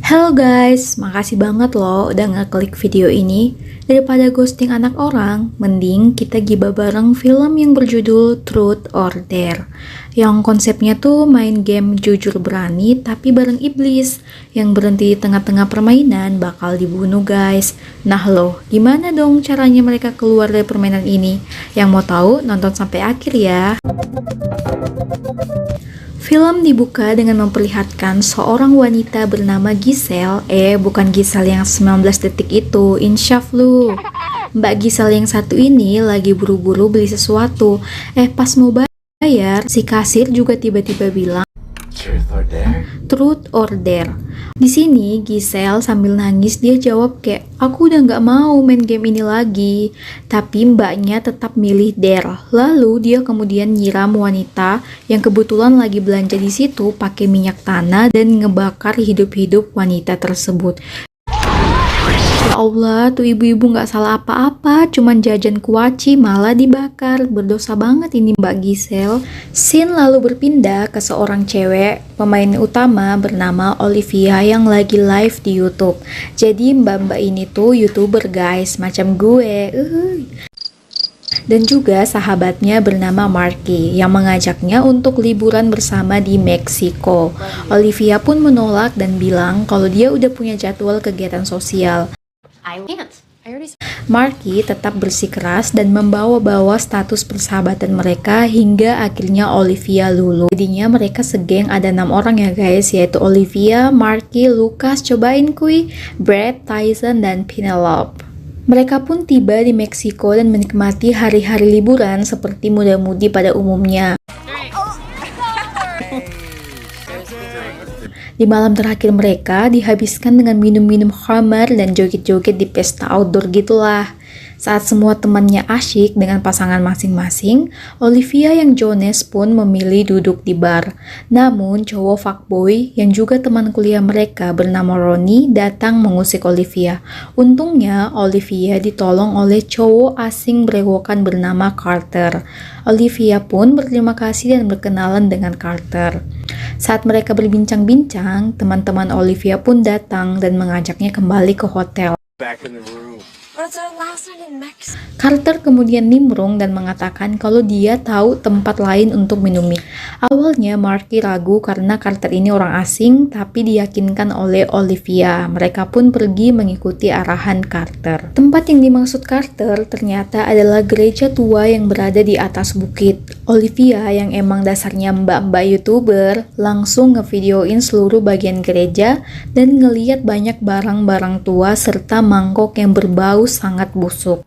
Hello guys, makasih banget loh udah ngeklik video ini. Daripada ghosting anak orang, mending kita gibah bareng film yang berjudul Truth or Dare. Yang konsepnya tuh main game jujur berani tapi bareng iblis. Yang berhenti di tengah-tengah permainan bakal dibunuh guys. Nah loh, gimana dong caranya mereka keluar dari permainan ini? Yang mau tahu nonton sampai akhir ya. Film dibuka dengan memperlihatkan seorang wanita bernama Giselle, bukan Giselle yang 19 detik itu, insyaf lu. Mbak Giselle yang satu ini lagi buru-buru beli sesuatu, pas mau bayar, si kasir juga tiba-tiba bilang, Truth or Dare. Di sini Giselle sambil nangis dia jawab kayak, aku udah nggak mau main game ini lagi. Tapi mbaknya tetap milih Dare. Lalu dia kemudian nyiram wanita yang kebetulan lagi belanja di situ pakai minyak tanah dan ngebakar hidup-hidup wanita tersebut. Ya Allah, tuh ibu-ibu nggak salah apa-apa, cuman jajan kuaci malah dibakar. Berdosa banget ini Mbak Giselle. Scene lalu berpindah ke seorang cewek, pemain utama bernama Olivia yang lagi live di YouTube. Jadi mbak-mbak ini tuh YouTuber guys, macam gue. Dan juga sahabatnya bernama Marky yang mengajaknya untuk liburan bersama di Meksiko. Olivia pun menolak dan bilang kalau dia udah punya jadwal kegiatan sosial. Marky tetap bersikeras dan membawa-bawa status persahabatan mereka hingga akhirnya Olivia luluh. Jadinya mereka segeng ada 6 orang ya guys, yaitu Olivia, Marky, Lucas, cobain kui, Brad, Tyson, dan Penelope. Mereka pun tiba di Meksiko dan menikmati hari-hari liburan seperti muda-mudi pada umumnya. Di malam terakhir mereka dihabiskan dengan minum-minum khamar dan joget-joget di pesta outdoor gitulah. Saat semua temannya asyik dengan pasangan masing-masing, Olivia yang Jones pun memilih duduk di bar. Namun cowok fuckboy yang juga teman kuliah mereka bernama Ronnie datang mengusik Olivia. Untungnya Olivia ditolong oleh cowok asing berewokan bernama Carter. Olivia pun berterima kasih dan berkenalan dengan Carter. Saat mereka berbincang-bincang, teman-teman Olivia pun datang dan mengajaknya kembali ke hotel. Carter kemudian nimbrung dan mengatakan kalau dia tahu tempat lain untuk minumnya. Awalnya Marky ragu karena Carter ini orang asing, tapi diyakinkan oleh Olivia. Mereka pun pergi mengikuti arahan Carter. Tempat yang dimaksud Carter ternyata adalah gereja tua yang berada di atas bukit. Olivia yang emang dasarnya mbak-mbak YouTuber langsung ngevideoin seluruh bagian gereja dan ngeliat banyak barang-barang tua serta mangkok yang berbau sangat busuk.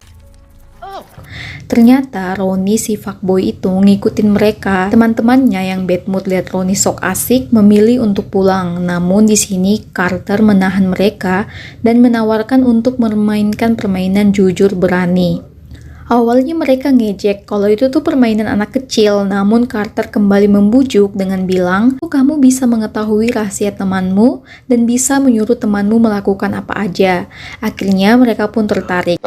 Ternyata Ronnie si fuckboy itu ngikutin mereka. Teman-temannya yang bad mood lihat Ronnie sok asik memilih untuk pulang. Namun di sini Carter menahan mereka dan menawarkan untuk memainkan permainan jujur berani. Awalnya mereka ngejek kalau itu tuh permainan anak kecil, namun Carter kembali membujuk dengan bilang, kamu bisa mengetahui rahasia temanmu dan bisa menyuruh temanmu melakukan apa aja. Akhirnya mereka pun tertarik.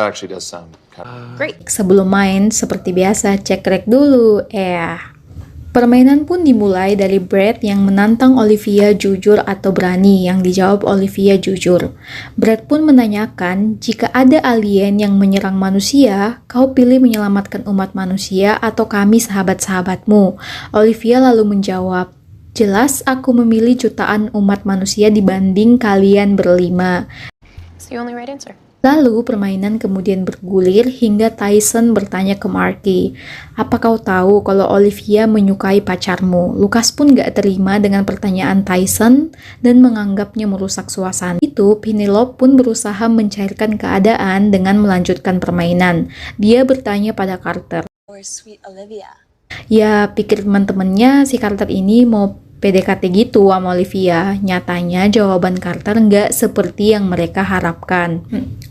Great. Sebelum main, seperti biasa, cek rek dulu. Permainan pun dimulai dari Brad yang menantang Olivia jujur atau berani, yang dijawab Olivia jujur. Brad pun menanyakan, jika ada alien yang menyerang manusia, kau pilih menyelamatkan umat manusia atau kami sahabat-sahabatmu? Olivia lalu menjawab, jelas aku memilih jutaan umat manusia dibanding kalian berlima. It's the only right answer. Lalu permainan kemudian bergulir hingga Tyson bertanya ke Marky, apa kau tahu kalau Olivia menyukai pacarmu? Lucas pun gak terima dengan pertanyaan Tyson dan menganggapnya merusak suasana. Itu Penelope pun berusaha mencairkan keadaan dengan melanjutkan permainan. Dia bertanya pada Carter. Sweet Olivia. Ya pikir teman-temannya si Carter ini mau PDKT gitu sama Olivia. Nyatanya jawaban Carter nggak seperti yang mereka harapkan.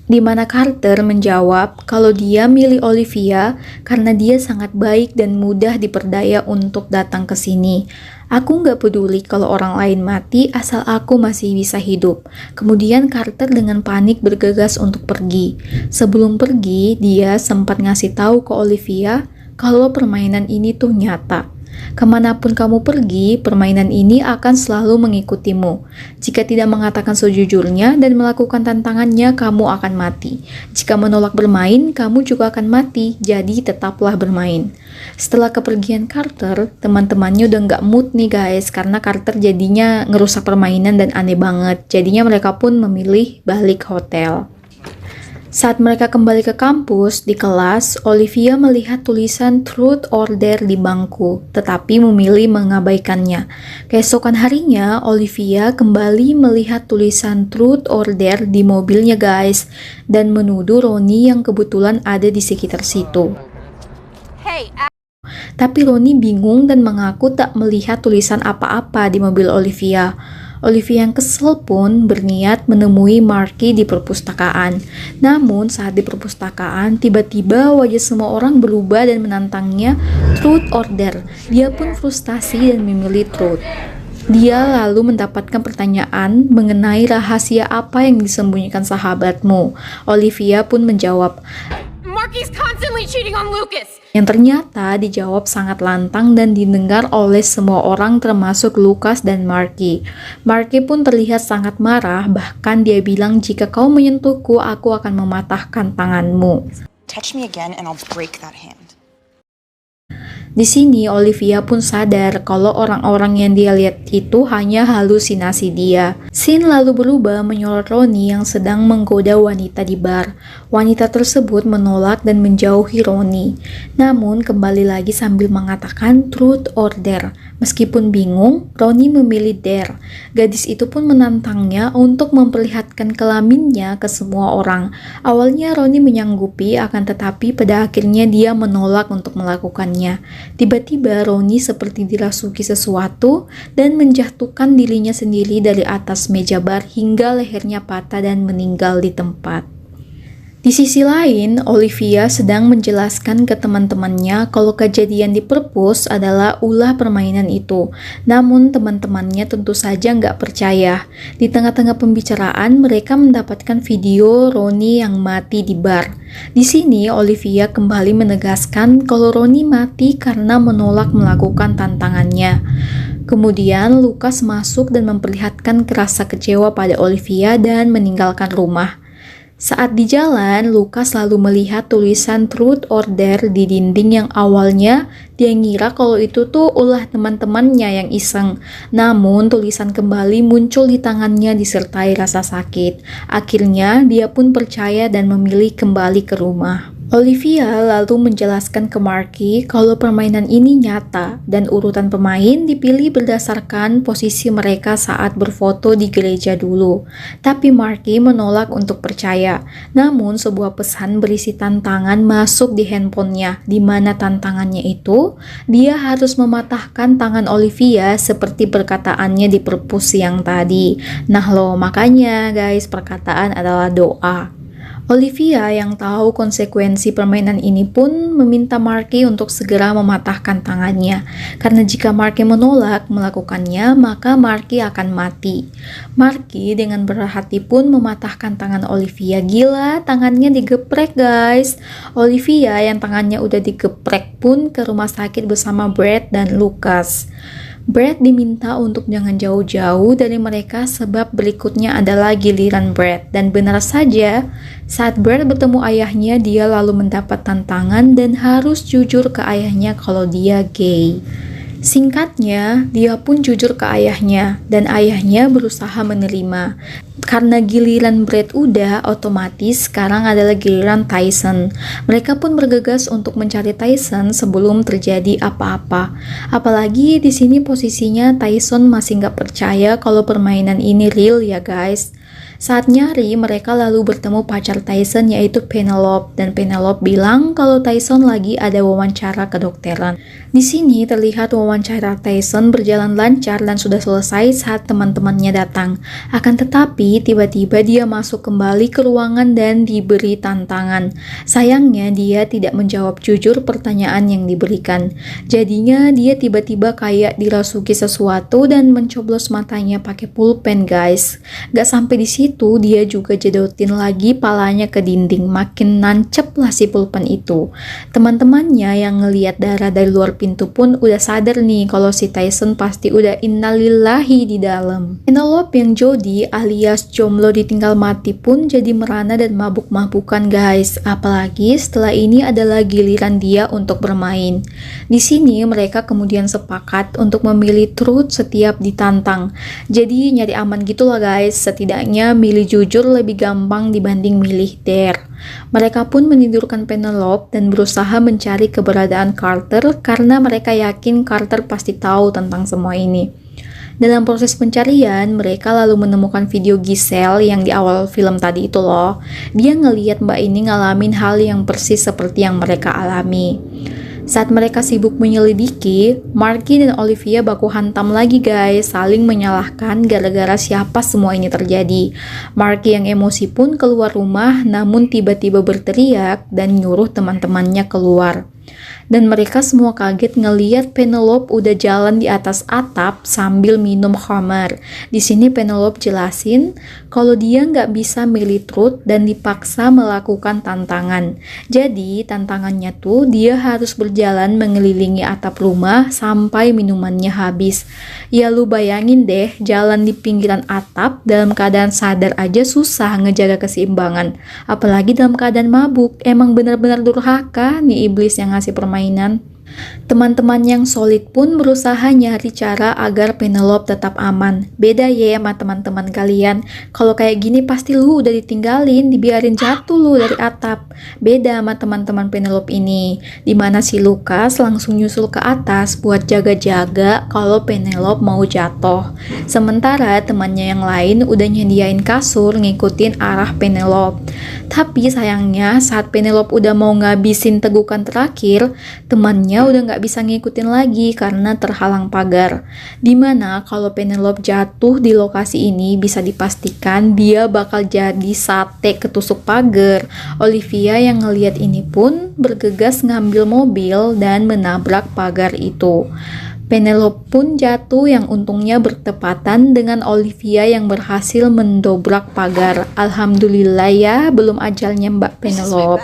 Dimana Carter menjawab kalau dia milih Olivia karena dia sangat baik dan mudah diperdaya untuk datang ke sini. Aku nggak peduli kalau orang lain mati asal aku masih bisa hidup. Kemudian Carter dengan panik bergegas untuk pergi. Sebelum pergi, dia sempat ngasih tahu ke Olivia kalau permainan ini tuh nyata. Kemanapun kamu pergi, permainan ini akan selalu mengikutimu. Jika tidak mengatakan sejujurnya dan melakukan tantangannya, kamu akan mati. Jika menolak bermain, kamu juga akan mati, jadi tetaplah bermain. Setelah kepergian Carter, teman-temannya udah nggak mood nih guys, karena Carter jadinya ngerusak permainan dan aneh banget. Jadinya mereka pun memilih balik hotel. Saat mereka kembali ke kampus, di kelas, Olivia melihat tulisan Truth or Dare di bangku, tetapi memilih mengabaikannya. Keesokan harinya, Olivia kembali melihat tulisan Truth or Dare di mobilnya guys, dan menuduh Ronnie yang kebetulan ada di sekitar situ. Tapi Ronnie bingung dan mengaku tak melihat tulisan apa-apa di mobil Olivia. Olivia yang kesel pun berniat menemui Marky di perpustakaan. Namun saat di perpustakaan, tiba-tiba wajah semua orang berubah dan menantangnya Truth or Dare. Dia pun frustasi dan memilih Truth. Dia lalu mendapatkan pertanyaan mengenai rahasia apa yang disembunyikan sahabatmu. Olivia pun menjawab, Marky's constantly cheating on Lucas. yang ternyata dijawab sangat lantang dan didengar oleh semua orang termasuk Lucas dan Marky. Marky pun terlihat sangat marah, bahkan dia bilang jika kau menyentuhku, aku akan mematahkan tanganmu. Touch me again and I'll break that hand. Di sini Olivia pun sadar kalau orang-orang yang dia lihat itu hanya halusinasi dia. Scene lalu berubah menyorot Ronnie yang sedang menggoda wanita di bar. Wanita tersebut menolak dan menjauhi Ronnie. Namun kembali lagi sambil mengatakan Truth or Dare. Meskipun bingung, Ronnie memilih Dare. Gadis itu pun menantangnya untuk memperlihatkan kelaminnya ke semua orang. Awalnya Ronnie menyanggupi, akan tetapi pada akhirnya dia menolak untuk melakukannya. Tiba-tiba Ronnie seperti dirasuki sesuatu dan menjatuhkan dirinya sendiri dari atas meja bar hingga lehernya patah dan meninggal di tempat. Di sisi lain, Olivia sedang menjelaskan ke teman-temannya kalau kejadian di perpus adalah ulah permainan itu. Namun teman-temannya tentu saja nggak percaya. Di tengah-tengah pembicaraan, mereka mendapatkan video Ronnie yang mati di bar. Di sini, Olivia kembali menegaskan kalau Ronnie mati karena menolak melakukan tantangannya. Kemudian, Lucas masuk dan memperlihatkan rasa kecewa pada Olivia dan meninggalkan rumah. Saat di jalan, Lucas lalu melihat tulisan Truth or Dare di dinding yang awalnya dia ngira kalau itu tuh ulah teman-temannya yang iseng. Namun tulisan kembali muncul di tangannya disertai rasa sakit. Akhirnya dia pun percaya dan memilih kembali ke rumah. Olivia lalu menjelaskan ke Marky kalau permainan ini nyata dan urutan pemain dipilih berdasarkan posisi mereka saat berfoto di gereja dulu. Tapi Marky menolak untuk percaya. Namun sebuah pesan berisi tantangan masuk di handphonenya, di mana tantangannya itu dia harus mematahkan tangan Olivia seperti perkataannya di perpus yang tadi. Nah loh, makanya guys, perkataan adalah doa. Olivia yang tahu konsekuensi permainan ini pun meminta Marky untuk segera mematahkan tangannya. Karena jika Marky menolak melakukannya, maka Marky akan mati. Marky dengan berhati pun mematahkan tangan Olivia. Gila, tangannya digeprek guys. Olivia yang tangannya udah digeprek pun ke rumah sakit bersama Brad dan Lucas. Brad diminta untuk jangan jauh-jauh dari mereka sebab berikutnya adalah giliran Brad. Dan benar saja, saat Brad bertemu ayahnya, dia lalu mendapat tantangan dan harus jujur ke ayahnya kalau dia gay. Singkatnya, dia pun jujur ke ayahnya dan ayahnya berusaha menerima. Karena giliran Brad udah, otomatis sekarang adalah giliran Tyson. Mereka pun bergegas untuk mencari Tyson sebelum terjadi apa-apa. Apalagi di sini posisinya Tyson masih nggak percaya kalau permainan ini real ya guys. Saat nyari, mereka lalu bertemu pacar Tyson yaitu Penelope, dan Penelope bilang kalau Tyson lagi ada wawancara kedokteran. Di sini terlihat wawancara Tyson berjalan lancar dan sudah selesai saat teman-temannya datang. Akan tetapi, tiba-tiba dia masuk kembali ke ruangan dan diberi tantangan. Sayangnya, dia tidak menjawab jujur pertanyaan yang diberikan. Jadinya, dia tiba-tiba kayak dirasuki sesuatu dan mencoblos matanya pakai pulpen guys. Gak sampai di situ, dia juga jedotin lagi palanya ke dinding. Makin nancep lah si pulpen itu. Teman-temannya yang ngelihat darah dari luar pintu pun udah sadar nih kalau si Tyson pasti udah innalillahi di dalam. Penelope yang Jody alias jomblo ditinggal mati pun jadi merana dan mabuk-mabukan guys. Apalagi setelah ini adalah giliran dia untuk bermain. Di sini mereka kemudian sepakat untuk memilih truth setiap ditantang. Jadi nyari aman gitu lah guys. Setidaknya milih jujur lebih gampang dibanding milih dare. Mereka pun menidurkan Penelope dan berusaha mencari keberadaan Carter karena mereka yakin Carter pasti tahu tentang semua ini. Dalam proses pencarian, mereka lalu menemukan video Giselle yang di awal film tadi itu loh. Dia ngeliat mbak ini ngalamin hal yang persis seperti yang mereka alami. Saat mereka sibuk menyelidiki, Marky dan Olivia baku hantam lagi guys, saling menyalahkan gara-gara siapa semua ini terjadi. Marky yang emosi pun keluar rumah namun tiba-tiba berteriak dan nyuruh teman-temannya keluar. Dan mereka semua kaget ngeliat Penelope udah jalan di atas atap sambil minum khamar. Di sini Penelope jelasin kalau dia nggak bisa milih truth dan dipaksa melakukan tantangan. Jadi tantangannya tuh dia harus berjalan mengelilingi atap rumah sampai minumannya habis. Ya lu bayangin deh, jalan di pinggiran atap dalam keadaan sadar aja susah ngejaga keseimbangan. Apalagi dalam keadaan mabuk. Emang benar-benar durhaka nih iblis yang ngasih permainan. Teman-teman yang solid pun berusaha nyari cara agar Penelope tetap aman. Beda ya sama teman-teman kalian. Kalau kayak gini pasti lu udah ditinggalin, dibiarin jatuh lu dari atap. Beda sama teman-teman Penelope ini, dimana si Lucas langsung nyusul ke atas buat jaga-jaga kalau Penelope mau jatuh. Sementara temannya yang lain udah nyediain kasur ngikutin arah Penelope. Tapi sayangnya saat Penelope udah mau ngabisin tegukan terakhir, temannya udah nggak bisa ngikutin lagi karena terhalang pagar. Dimana kalau Penelope jatuh di lokasi ini bisa dipastikan dia bakal jadi sate ketusuk pagar. Olivia yang ngelihat ini pun bergegas ngambil mobil dan menabrak pagar itu. Penelope pun jatuh yang untungnya bertepatan dengan Olivia yang berhasil mendobrak pagar. Alhamdulillah ya, belum ajalnya Mbak Penelope.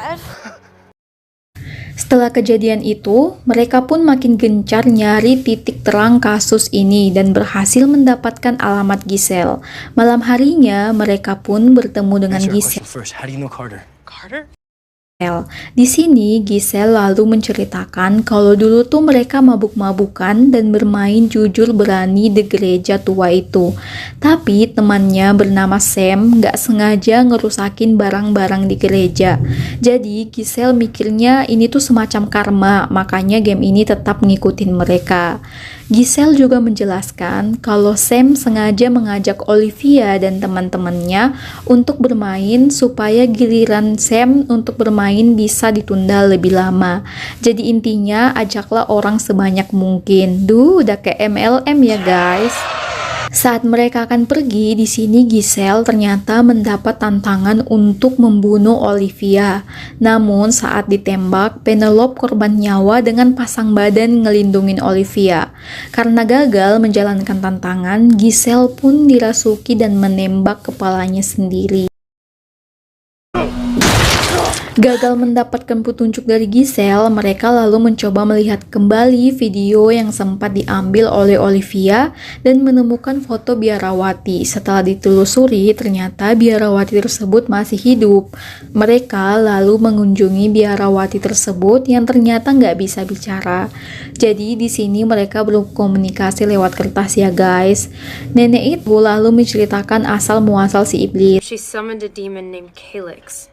Setelah kejadian itu, mereka pun makin gencar nyari titik terang kasus ini dan berhasil mendapatkan alamat Giselle. Malam harinya, mereka pun bertemu dengan Giselle. Carter? Di sini, Giselle lalu menceritakan kalau dulu tuh mereka mabuk-mabukan dan bermain jujur berani di gereja tua itu. Tapi temannya bernama Sam gak sengaja ngerusakin barang-barang di gereja. Jadi Giselle mikirnya ini tuh semacam karma, makanya game ini tetap ngikutin mereka. Giselle juga menjelaskan kalau Sam sengaja mengajak Olivia dan teman-temannya untuk bermain supaya giliran Sam untuk bermain bisa ditunda lebih lama. Jadi intinya ajaklah orang sebanyak mungkin. Duh, udah kayak MLM ya guys. Saat mereka akan pergi, di sini Giselle ternyata mendapat tantangan untuk membunuh Olivia. Namun saat ditembak, Penelope korban nyawa dengan pasang badan ngelindungin Olivia. Karena gagal menjalankan tantangan, Giselle pun dirasuki dan menembak kepalanya sendiri. Gagal mendapatkan petunjuk dari Giselle, mereka lalu mencoba melihat kembali video yang sempat diambil oleh Olivia dan menemukan foto biarawati. Setelah ditelusuri, ternyata biarawati tersebut masih hidup. Mereka lalu mengunjungi biarawati tersebut yang ternyata nggak bisa bicara. Jadi di sini mereka berkomunikasi lewat kertas ya guys. Nenek itu lalu menceritakan asal muasal si iblis. She summoned a demon named Calyx.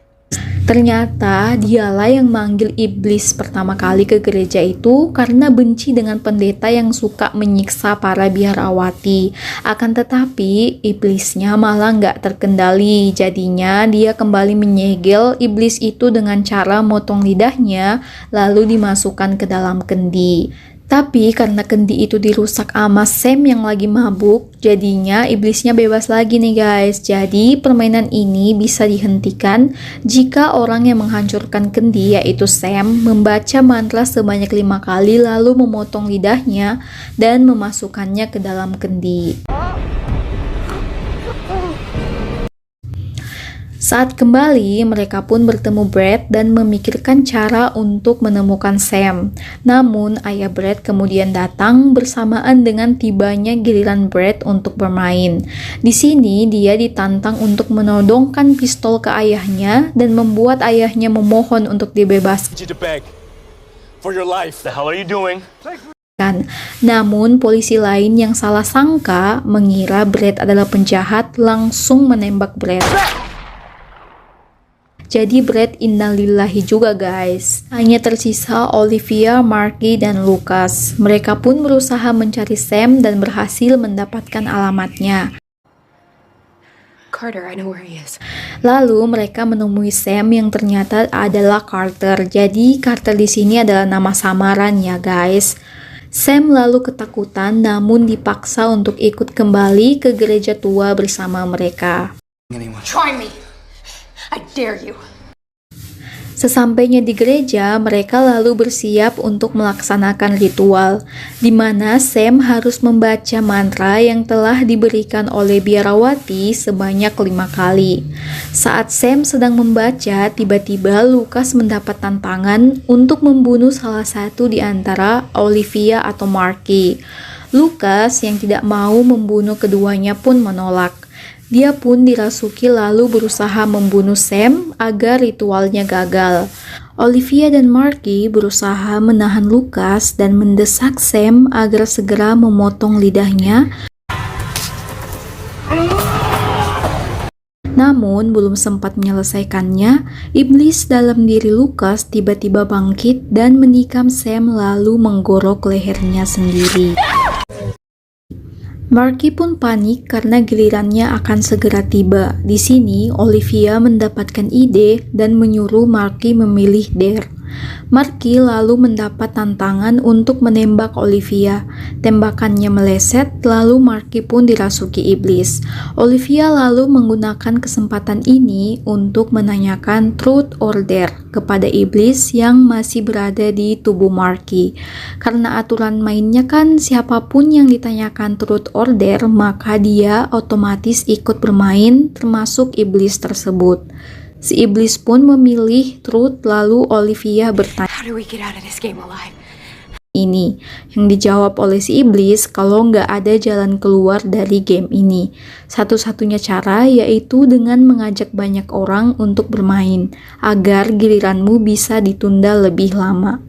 Ternyata dialah yang manggil iblis pertama kali ke gereja itu karena benci dengan pendeta yang suka menyiksa para biarawati. Akan tetapi iblisnya malah nggak terkendali. Jadinya dia kembali menyegel iblis itu dengan cara motong lidahnya lalu dimasukkan ke dalam kendi. Tapi karena kendi itu dirusak sama Sam yang lagi mabuk, jadinya iblisnya bebas lagi nih guys. Jadi permainan ini bisa dihentikan jika orang yang menghancurkan kendi yaitu Sam membaca mantra sebanyak 5 kali lalu memotong lidahnya dan memasukkannya ke dalam kendi. Saat kembali, mereka pun bertemu Brad dan memikirkan cara untuk menemukan Sam. Namun, ayah Brad kemudian datang bersamaan dengan tibanya giliran Brad untuk bermain. Di sini, dia ditantang untuk menodongkan pistol ke ayahnya dan membuat ayahnya memohon untuk dibebaskan. For your life. The hell are you doing? Namun, polisi lain yang salah sangka mengira Brad adalah penjahat langsung menembak Brad. Jadi Brad innalillahi juga guys. Hanya tersisa Olivia, Marky, dan Lucas. Mereka pun berusaha mencari Sam dan berhasil mendapatkan alamatnya. Carter, I know where he is. Lalu mereka menemui Sam yang ternyata adalah Carter. Jadi Carter di sini adalah nama samaran ya guys. Sam lalu ketakutan namun dipaksa untuk ikut kembali ke gereja tua bersama mereka. Try me. I dare you. Sesampainya di gereja, mereka lalu bersiap untuk melaksanakan ritual, di mana Sam harus membaca mantra yang telah diberikan oleh biarawati sebanyak 5 kali. Saat Sam sedang membaca, tiba-tiba Lucas mendapat tantangan untuk membunuh salah satu di antara Olivia atau Marky. Lucas yang tidak mau membunuh keduanya pun menolak. Dia pun dirasuki lalu berusaha membunuh Sam agar ritualnya gagal. Olivia dan Marky berusaha menahan Lucas dan mendesak Sam agar segera memotong lidahnya. Namun belum sempat menyelesaikannya, iblis dalam diri Lucas tiba-tiba bangkit dan menikam Sam lalu menggorok lehernya sendiri. Marky pun panik karena gilirannya akan segera tiba. Di sini, Olivia mendapatkan ide dan menyuruh Marky memilih Dare. Marky lalu mendapat tantangan untuk menembak Olivia. Tembakannya meleset, lalu Marky pun dirasuki iblis. Olivia lalu menggunakan kesempatan ini untuk menanyakan truth or dare kepada iblis yang masih berada di tubuh Marky. Karena aturan mainnya kan siapapun yang ditanyakan truth or dare, maka dia otomatis ikut bermain termasuk iblis tersebut. Si iblis pun memilih truth, lalu Olivia bertanya, How do we get out of this game alive? ini yang dijawab oleh si iblis kalau nggak ada jalan keluar dari game ini. Satu-satunya cara yaitu dengan mengajak banyak orang untuk bermain agar giliranmu bisa ditunda lebih lama.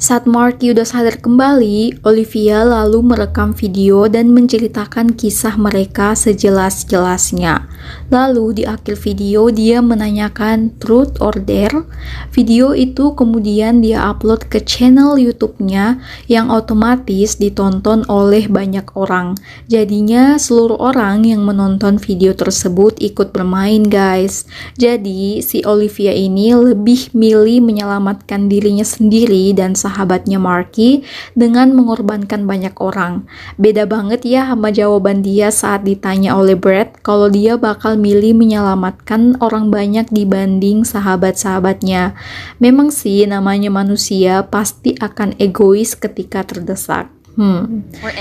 Saat Marky udah sadar kembali, Olivia lalu merekam video dan menceritakan kisah mereka sejelas-jelasnya. Lalu di akhir video dia menanyakan truth or dare. Video itu kemudian dia upload ke channel YouTube-nya yang otomatis ditonton oleh banyak orang. Jadinya seluruh orang yang menonton video tersebut ikut bermain guys. Jadi si Olivia ini lebih milih menyelamatkan dirinya sendiri dan sahabatnya Marky dengan mengorbankan banyak orang. Beda banget ya sama jawaban dia saat ditanya oleh Brad kalau dia bakal milih menyelamatkan orang banyak dibanding sahabat-sahabatnya. Memang sih namanya manusia pasti akan egois ketika terdesak.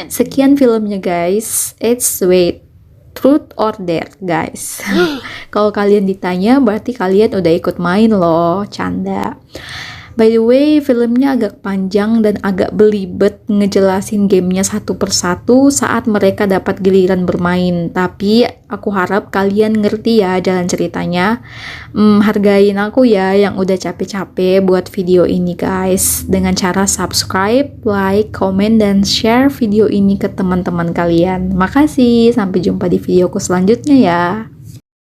Sekian filmnya guys. It's wait. Truth or dare guys. Kalau kalian ditanya berarti kalian udah ikut main loh. Canda. By the way, filmnya agak panjang dan agak belibet ngejelasin gamenya satu persatu saat mereka dapat giliran bermain. Tapi aku harap kalian ngerti ya jalan ceritanya. Hargain aku ya yang udah capek-capek buat video ini guys. Dengan cara subscribe, like, comment, dan share video ini ke teman-teman kalian. Makasih, sampai jumpa di videoku selanjutnya ya.